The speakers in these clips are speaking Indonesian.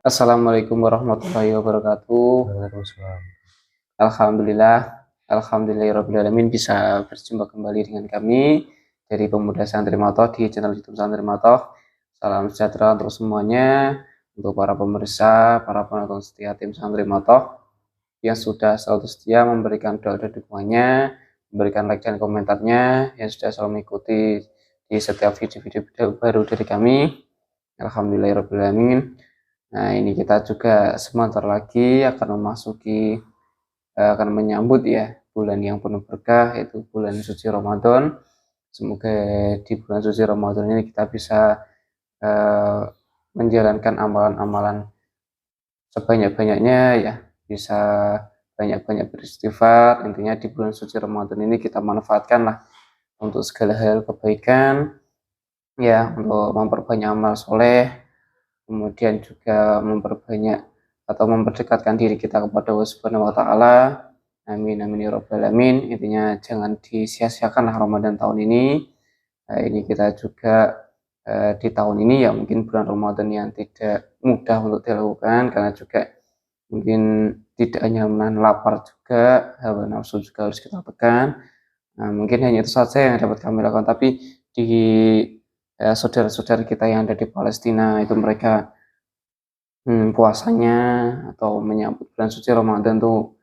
Assalamualaikum warahmatullahi wabarakatuh. Waalaikumsalam. Alhamdulillah, alhamdulillahirobbilalamin bisa berjumpa kembali dengan kami dari Pemuda Santri Matoh di channel YouTube Santri Matoh. Salam sejahtera untuk semuanya, untuk para pemirsa, para penonton setia tim Santri Matoh yang sudah selalu setia memberikan doa dan dukungannya, memberikan like dan komentarnya, yang sudah selalu mengikuti di setiap video-video baru dari kami. Alhamdulillahirobbilalamin. Nah, ini kita juga sebentar lagi akan menyambut ya bulan yang penuh berkah, yaitu bulan suci Ramadan. Semoga di bulan suci Ramadan ini kita bisa uh, menjalankan amalan-amalan sebanyak-banyaknya ya, bisa banyak-banyak beristighfar. Intinya di bulan suci Ramadan ini kita manfaatkanlah untuk segala hal kebaikan ya, untuk memperbanyak amal soleh, kemudian juga memperbanyak atau memperdekatkan diri kita kepada Allah Subhanahu wa taala. Amin amin ya rabbal alamin. Intinya jangan disia-siakanlah Ramadan tahun ini. Ini kita juga di tahun ini ya mungkin bulan Ramadan yang tidak mudah untuk dilakukan, karena juga mungkin tidak hanya menahan lapar, juga hawa nafsu juga harus kita tekan. Nah, mungkin hanya itu saja yang dapat kami lakukan, tapi di saudara-saudara kita yang ada di Palestina itu mereka puasanya atau menyambut bulan suci Ramadan tuh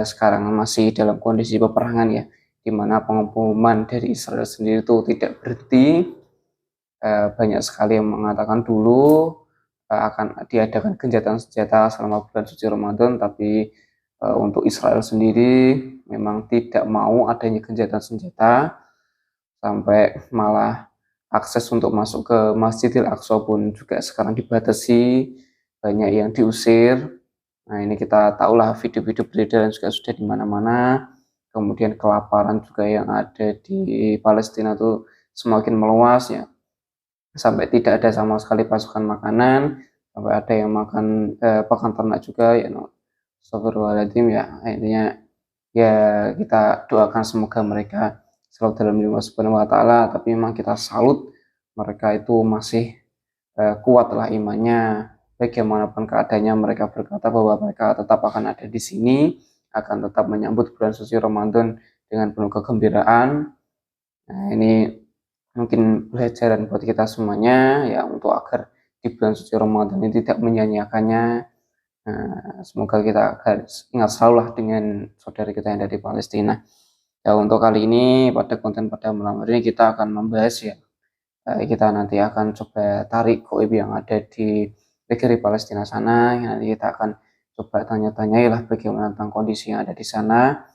sekarang masih dalam kondisi peperangan ya, di mana pengeboman dari Israel sendiri itu tidak berhenti. Banyak sekali yang mengatakan dulu akan diadakan gencatan senjata selama bulan suci Ramadan, tapi untuk Israel sendiri memang tidak mau adanya gencatan senjata, sampai malah akses untuk masuk ke Masjidil Aqsa pun juga sekarang dibatasi, banyak yang diusir. Nah, ini kita tahulah video-video beredar juga sudah di mana-mana. Kemudian kelaparan juga yang ada di Palestina tuh semakin meluas ya, sampai tidak ada sama sekali pasukan makanan, sampai ada yang makan pakan ternak juga ya. No. Astagfirullahaladzim ya. Intinya ya kita doakan semoga mereka selalu dalam lindungan Allah Subhanahu wa taala, tapi memang kita salut mereka itu masih kuatlah imannya. Bagaimanapun keadaannya mereka berkata bahwa mereka tetap akan ada di sini, akan tetap menyambut bulan suci Ramadan dengan penuh kegembiraan. Nah, ini mungkin pelajaran buat kita semuanya ya, untuk agar di bulan suci Ramadan ini tidak menyanyiakannya. Nah, semoga kita harus ingat selalu lah dengan saudara kita yang ada di Palestina. Ya, untuk kali ini pada konten pada malam hari ini kita akan membahas ya, kita nanti akan coba tarik goib yang ada di negeri Palestina sana. Nanti kita akan coba tanya-tanyai lah bagaimana tentang kondisi yang ada di sana.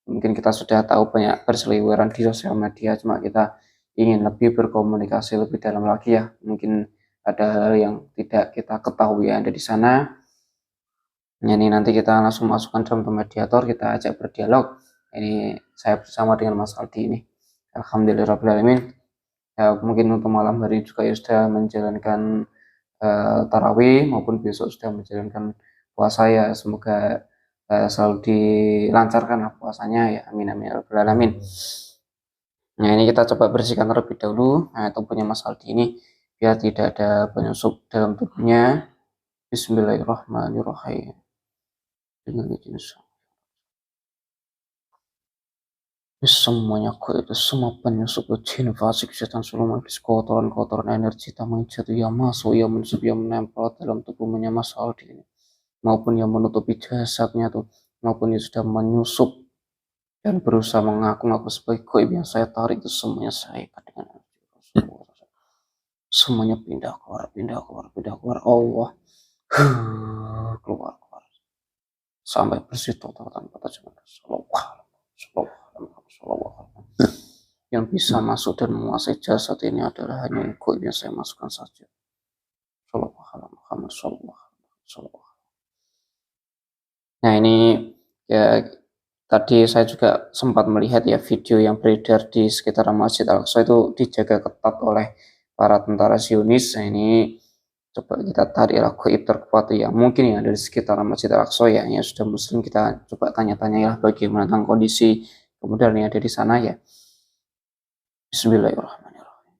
Mungkin kita sudah tahu banyak berseliweran di sosial media, cuma kita ingin lebih berkomunikasi lebih dalam lagi ya. Mungkin ada hal yang tidak kita ketahui yang ada di sana. Ini nanti kita langsung masukkan dalam mediator, kita ajak berdialog. Ini saya bersama dengan Mas Aldi ini. Alhamdulillahirrahmanirrahim. Ya, mungkin untuk malam hari juga ya sudah menjalankan tarawih, maupun besok sudah menjalankan puasa ya. Semoga selalu dilancarkan puasanya ya. Amin amin ya rabbal alamin. Nah, ini kita coba bersihkan terlebih dahulu tubuhnya Mas Aldi ini biar tidak ada penyusup dalam tubuhnya. Bismillahirrahmanirrahim. Dengan izin semuanya itu semua penyusup jin fasik setan siluman iblis, kotoran-kotoran energi tamang jatuh yang masuk, yang menusuk, yang menempel dalam tubuhnya Mas Aldi ini, maupun yang menutupi jasadnya tuh, maupun yang sudah menyusup dan berusaha mengaku-ngaku sebagai goib yang saya tarik, itu semuanya saya ikat dengan semuanya pindah keluar, pindah keluar, pindah keluar. Allah keluar, keluar sampai bersih total tanpa terjemahan. Yang bisa masuk dan menguasai jasad ini adalah hanya goib yang saya masukkan saja. Nah, ini ya, tadi saya juga sempat melihat ya video yang beredar di sekitar Masjid Al-Aqsa itu dijaga ketat oleh para tentara Zionis. Nah, ini coba kita tarik goib terkuat yang mungkin yang ada di sekitar Masjid Al-Aqsa ya, yang sudah muslim. Kita coba tanya-tanya ya bagaimana tentang kondisi kemudian yang ada di sana ya. Bismillahirrahmanirrahim.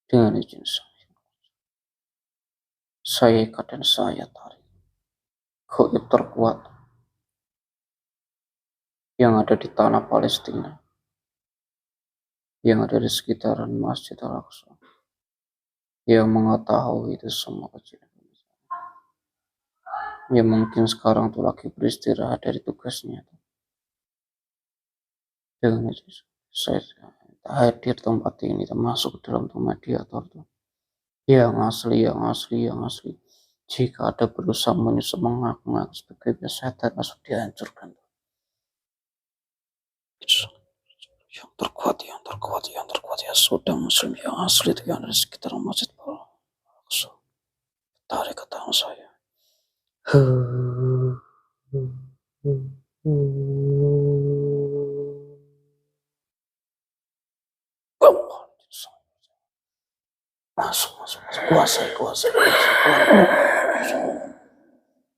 Dengan izin Saya ikat dan saya tarik. Gaib terkuat yang ada di tanah Palestina, yang ada di sekitaran Masjid Al-Aqsa, yang mengetahui itu semua kecil. Ya mungkin sekarang tuh lagi beristirahat dari tugasnya. Dengan itu saya hadir tempat ini, termasuk dalam tuh mediator tuh. Yang asli, yang asli, yang asli. Jika ada berusaha menyusup mengaku-ngaku sebagai setan, langsung dihancurkan. Yang terkuat, yang terkuat, yang terkuat ya sudah muslim yang asli itu yang ada di sekitar Masjid Al-Aqsa. Tarik ke tangan saya. Masuk, masuk, masuk. Kuasai, kuasai, kuasai.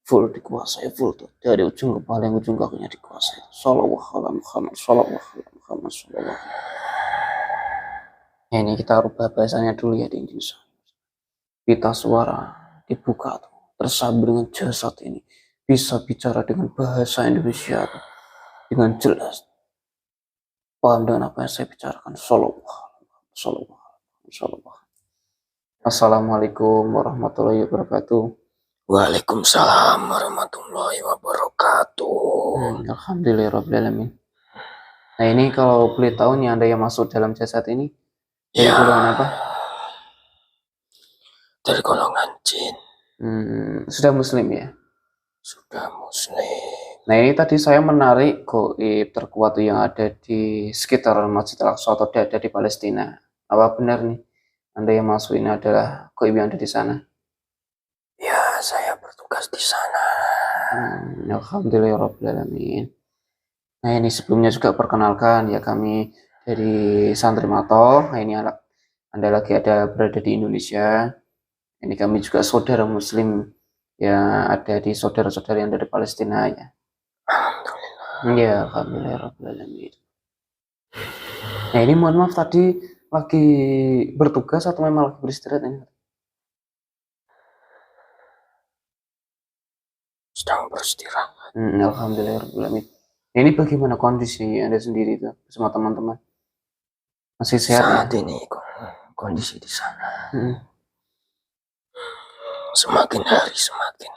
Full dikuasai, full tuh. Dari ujung ke paling ujung kakinya dikuasai. Shallallahu alaihi Muhammad, shallallahu alaihi Muhammad, shallallahu. Ya, ini kita rubah bahasanya dulu ya di Indonesia. Pita suara dibuka tuh, tersambung dengan jasad ini. Bisa bicara dengan bahasa Indonesia tuh, dengan jelas. Paham dengan apa yang saya bicarakan. Shallallahu. Assalamualaikum warahmatullahi wabarakatuh. Waalaikumsalam warahmatullahi wabarakatuh. Alhamdulillahirrahmanirrahim. Nah ini kalau boleh tahu nih Anda yang masuk dalam jasad ini dari Ya, golongan apa? dari golongan jin. Sudah muslim ya? Sudah muslim. Nah ini tadi saya menarik gaib terkuat yang ada di sekitar Masjid Al-Aqsa atau ada di Palestina. Apa benar nih Anda yang masuk ini adalah gaib yang ada di sana? Ya, saya bertugas di sana. Alhamdulillahirrahmanirrahim. Nah ini sebelumnya juga perkenalkan ya kami dari Santri Mato. Nah ini Anda lagi ada berada di Indonesia. Ini kami juga saudara muslim yang ada di saudara-saudara yang dari Palestina ya. Alhamdulillah. Ya, alhamdulillah. Nah ini mohon maaf tadi lagi bertugas atau memang lagi beristirahat ini? Sedang beristirahat. Alhamdulillah. Ini bagaimana kondisi Anda sendiri itu sama teman-teman? Masih sehat Saat ya? ini kondisi di sana semakin hari semakin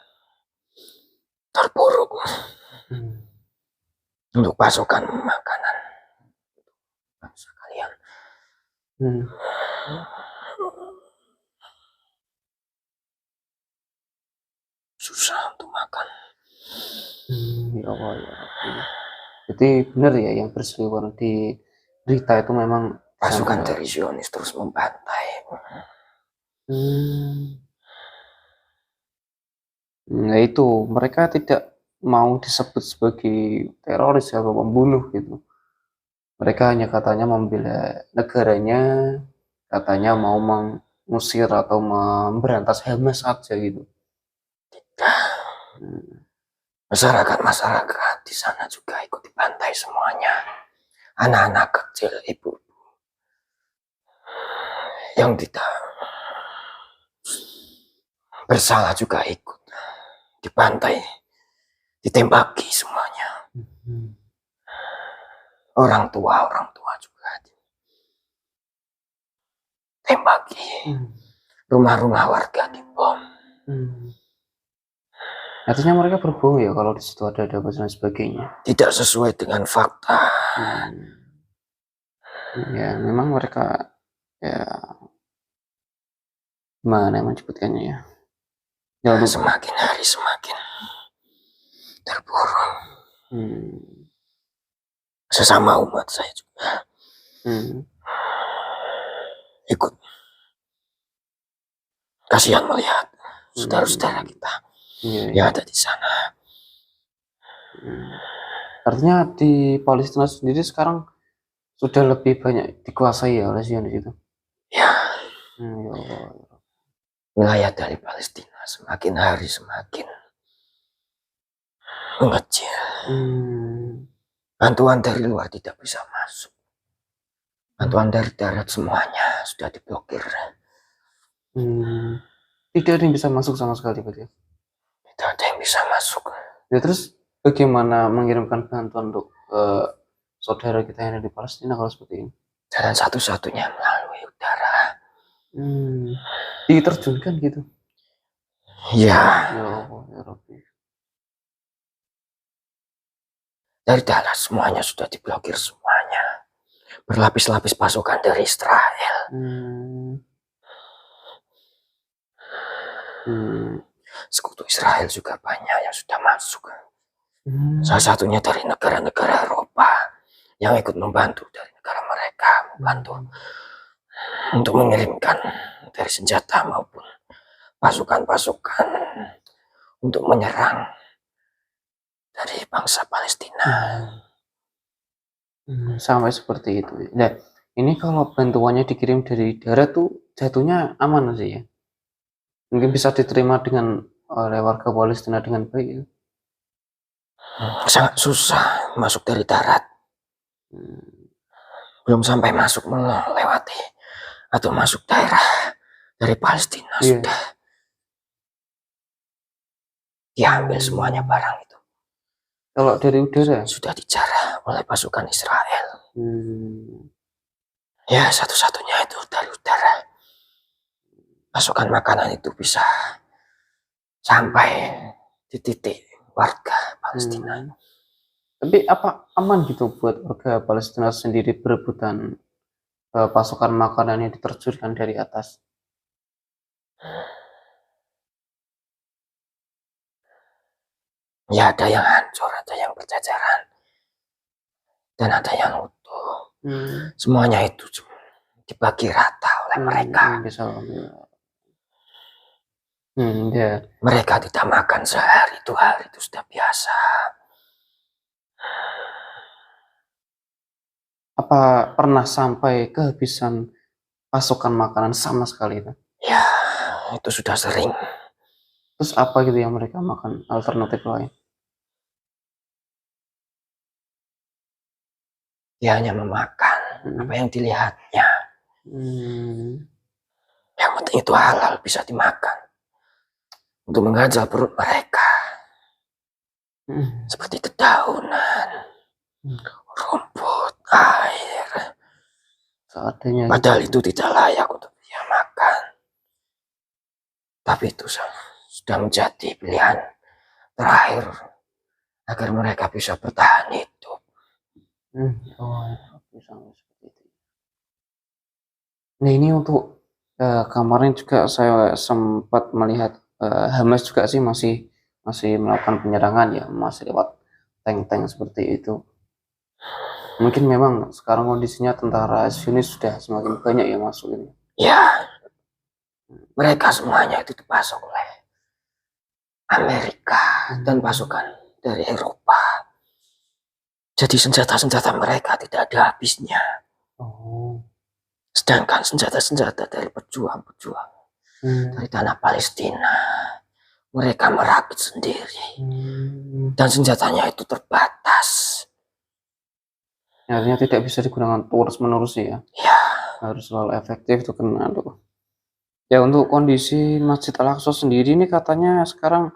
terpuruk untuk pasokan makanan bangsa kalian. Susah untuk makan. Ya Allah ya Rabbi. Jadi benar ya yang berseliweran di berita itu memang pasukan dari Zionis terus membantai. Nah itu mereka tidak mau disebut sebagai teroris atau pembunuh gitu. Mereka hanya katanya membela negaranya, katanya mau mengusir atau memberantas Hamas saja gitu. Masyarakat di sana juga ikut dibantai semuanya. Anak-anak kecil, ibu yang tidak bersalah juga ikut dibantai, ditembaki semuanya. Orang tua juga tembaki. Rumah-rumah warga dibom. Artinya mereka berbohong ya kalau di situ ada dan sebagainya. Tidak sesuai dengan fakta. Ya memang mereka ya mana yang menyebutkannya ya. Semakin hari semakin terpuruk. Sesama umat saya juga ikut kasihan melihat saudara-saudara kita yang ada di sana. Artinya di Palestina sendiri sekarang sudah lebih banyak dikuasai ya oleh Zionis itu. Ya. Ya Allah. Wilayah dari Palestina semakin hari semakin mengecil. Bantuan dari luar tidak bisa masuk. Bantuan dari darat semuanya sudah diblokir. Tidak ada yang bisa masuk sama sekali berarti. Tidak ada yang bisa masuk. Ya terus bagaimana mengirimkan bantuan untuk saudara kita yang ada di Palestina kalau seperti ini? Jalan satu-satunya melalui udara. Diterjunkan gitu. Ya, Ya Allah, ya Rabbi. dari darat semuanya sudah diblokir semuanya. Berlapis-lapis pasukan dari Israel. Sekutu Israel juga banyak yang sudah masuk. Salah satunya dari negara-negara Eropa yang ikut membantu dari negara mereka, membantu untuk mengirimkan dari senjata maupun pasukan-pasukan untuk menyerang dari bangsa Palestina. Sampai seperti itu. Nah, ini kalau bantuannya dikirim dari darat tuh jatuhnya aman sih ya? Mungkin bisa diterima dengan oleh warga Palestina dengan baik ya? Sangat susah masuk dari darat. Belum sampai masuk melewati atau masuk daerah dari Palestina sudah diambil semuanya barang itu. Kalau dari udara? Sudah dijarah oleh pasukan Israel. Ya, satu-satunya itu dari udara. Pasukan makanan itu bisa sampai di titik warga Palestina. Tapi apa aman gitu buat warga Palestina sendiri berebutan pasukan makanan yang diterjunkan dari atas? Ya, ada yang hancur, ada yang berjajaran, dan ada yang utuh. Semuanya itu dibagi rata oleh mereka. Ya. Mereka tidak makan sehari, 2 hari itu sudah biasa. Apa pernah sampai kehabisan pasukan makanan sama sekali itu? Ya, itu sudah sering. Terus apa gitu yang mereka makan alternatif lain? Dia hanya memakan apa yang dilihatnya. Yang penting itu halal, bisa dimakan. Untuk mengajal perut mereka. Seperti dedaunan, rumput, air. Seadanya Padahal itu tidak layak untuk dia makan. Tapi itu sudah menjadi pilihan terakhir agar mereka bisa bertahan hidup. Nah ini untuk kemarin juga saya sempat melihat Hamas juga sih masih melakukan penyerangan ya, masih lewat tank-tank seperti itu. Mungkin memang sekarang kondisinya tentara Zionis sudah semakin banyak yang masuk ini. Ya, mereka semuanya itu dipasok oleh Amerika dan pasukan dari Eropa. Jadi senjata-senjata mereka tidak ada habisnya. Sedangkan senjata-senjata dari pejuang-pejuang dari tanah Palestina, mereka merakit sendiri. Dan senjatanya itu terbatas. Artinya tidak bisa digunakan terus-menerus ya? Ya. Harus selalu efektif tuh kena tuh. Ya untuk kondisi Masjid Al-Aqsa sendiri ini katanya sekarang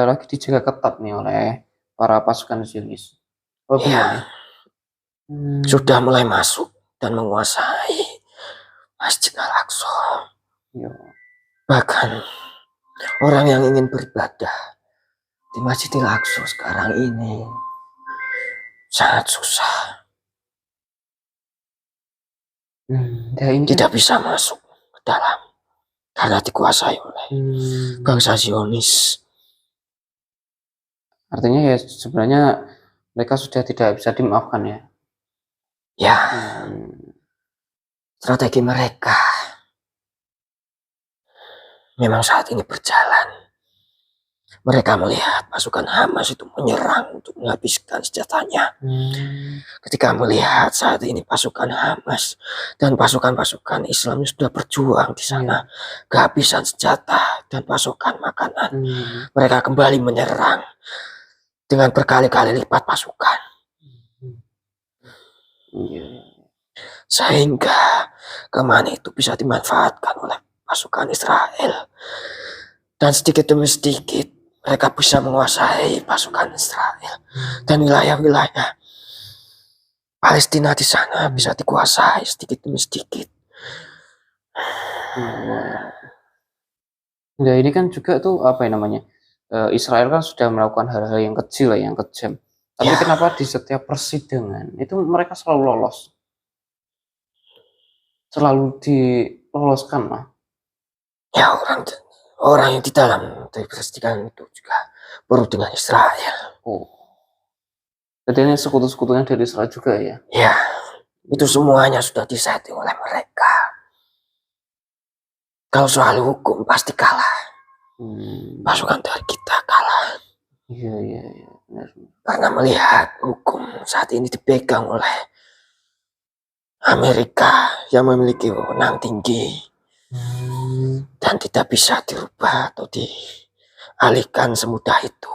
lagi dijaga ketat nih oleh para pasukan Zionis. Oh benar ya? Sudah mulai masuk dan menguasai Masjid Al-Aqsa. Bahkan orang yang ingin beribadah di Masjidil Aqsa sekarang ini sangat susah. Tidak bisa masuk ke dalam karena dikuasai oleh bangsa Zionis. Artinya ya sebenarnya mereka sudah tidak bisa dimaafkan ya? Ya, strategi mereka memang saat ini berjalan. Mereka melihat pasukan Hamas itu menyerang untuk menghabiskan senjatanya. Ketika melihat saat ini pasukan Hamas dan pasukan-pasukan Islam sudah berjuang di sana, kehabisan senjata dan pasukan makanan, mereka kembali menyerang dengan berkali-kali lipat pasukan. Sehingga kemana itu bisa dimanfaatkan oleh pasukan Israel. Dan sedikit demi sedikit mereka bisa menguasai pasukan Israel. Dan wilayah-wilayah Palestina di sana bisa dikuasai sedikit demi sedikit. Nah, ini kan juga tuh apa ya namanya? Israel kan sudah melakukan hal-hal yang kecil yang kejam. Tapi Ya. kenapa di setiap persidangan itu mereka selalu lolos? Selalu diloloskan lah. Ya, orang yang di dalam persidangan itu juga berurusan dengan Israel. Oh. Jadi ini sekutu-sekutunya dari Israel juga ya? Ya, itu semuanya sudah disetting oleh mereka. Kalau soal hukum pasti kalah. Pasukan dari kita kalah. Iya, benar. Karena melihat hukum saat ini dipegang oleh Amerika yang memiliki wewenang tinggi dan tidak bisa dirubah atau dialihkan semudah itu.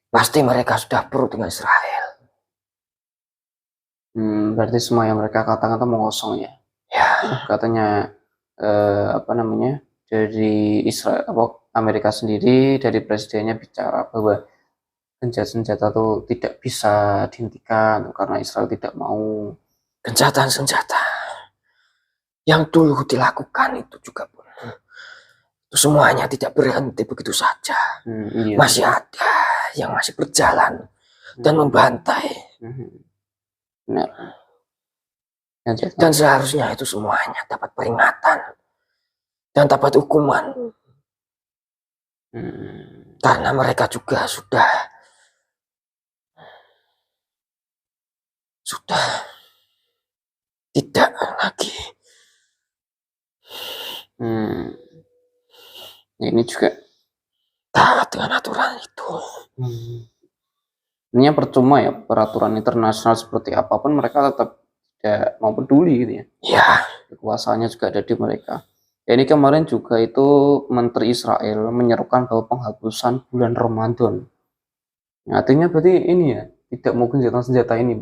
Pasti mereka sudah berurusan dengan Israel. Berarti semua yang mereka katakan itu mengosong ya? Ya. Katanya apa namanya, dari Israel Amerika sendiri, dari presidennya bicara bahwa senjata itu tidak bisa dihentikan karena Israel tidak mau. Gencatan senjata yang dulu dilakukan itu juga pun itu semuanya tidak berhenti begitu saja. Iya. Masih ada yang masih berjalan dan membantai. Benar. Dan seharusnya itu semuanya dapat peringatan dan dapat hukuman. Karena mereka juga sudah tidak lagi. Ini juga taat dengan aturan itu. Ini percuma ya, peraturan internasional seperti apapun mereka tetap tidak mau peduli gitu ya. Ya. Kekuasaannya juga ada di mereka. Ya, ini kemarin juga itu Menteri Israel menyerukan bahwa penghapusan bulan Ramadan. Artinya berarti ini ya, tidak mau senjata-senjata ini.